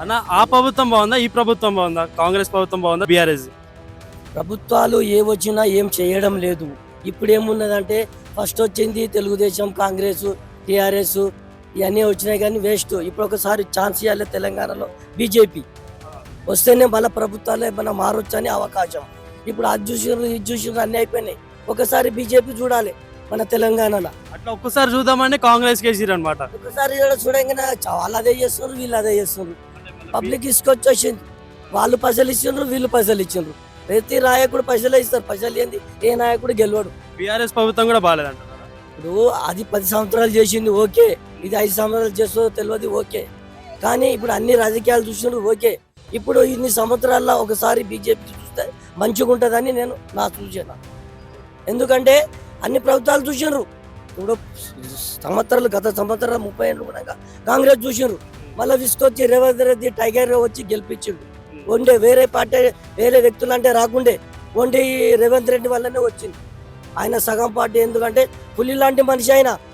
అన్న ఆ ప్రభుత్వం బాగుందా ఈ ప్రభుత్వం బాగుందా కాంగ్రెస్ ప్రభుత్వం బాగుందా బీఆర్ఎస్ ప్రభుత్వాలు ఏ వచ్చినా ఏం చేయడం లేదు. ఇప్పుడు ఏమున్నదంటే ఫస్ట్ వచ్చింది తెలుగుదేశం, కాంగ్రెస్, టిఆర్ఎస్ ఇవన్నీ వచ్చినాయి కానీ వేస్ట్. ఇప్పుడు ఒకసారి ఛాన్స్ ఇవ్వాలి తెలంగాణలో బీజేపీ వస్తేనే మళ్ళీ ప్రభుత్వాలు ఏమైనా మారొచ్చని అవకాశం. ఇప్పుడు అది చూసినారు ఇది చూసినారు అన్నీ అయిపోయినాయి. ఒకసారి బీజేపీ చూడాలి మన తెలంగాణలో. అట్లా ఒక్కసారి చూద్దామని కాంగ్రెస్ కేసీఆర్ అనమాట. ఒకసారి చూడంగానే వాళ్ళు అదే చేస్తున్నారు వీళ్ళు అదే చేస్తున్నారు. పబ్లిక్ తీసుకొచ్చేసింది. వాళ్ళు పైసలు ఇచ్చిండ్రు వీళ్ళు పైసలు ఇచ్చిండ్రు. ప్రతి నాయకుడు పైసలే ఇస్తారు. పైసలు ఏంది ఏ నాయకుడు గెలవడు. బీఆర్ఎస్ ప్రభుత్వం కూడా బాగాలేదంట. ఇప్పుడు అది 10 సంవత్సరాలు చేసింది ఓకే, ఇది 5 సంవత్సరాలు చేస్తుందో తెలియదు ఓకే, కానీ ఇప్పుడు అన్ని రాజకీయాలు చూసినారు ఓకే. ఇప్పుడు ఇన్ని సంవత్సరాల్లో ఒకసారి బీజేపీ చూస్తే మంచిగా ఉంటుందని నేను నా సూచన. ఎందుకంటే అన్ని ప్రభుత్వాలు చూసినారు. ఇప్పుడు సంవత్సరాలు గత సంవత్సరాలు 30 ఏళ్ళు కూడా కాంగ్రెస్ చూసినారు. మళ్ళీ తీసుకొచ్చి రేవంత్ రెడ్డి టైగర్ వచ్చి గెలిపించిండు. ఓన్లీ వేరే పార్టీ వేరే వ్యక్తులు అంటే రాకుండే ఓన్లీ రేవంత్ రెడ్డి వల్లనే వచ్చింది. ఆయన సగం పార్టీ ఎందుకంటే పులి లాంటి మనిషి ఆయన.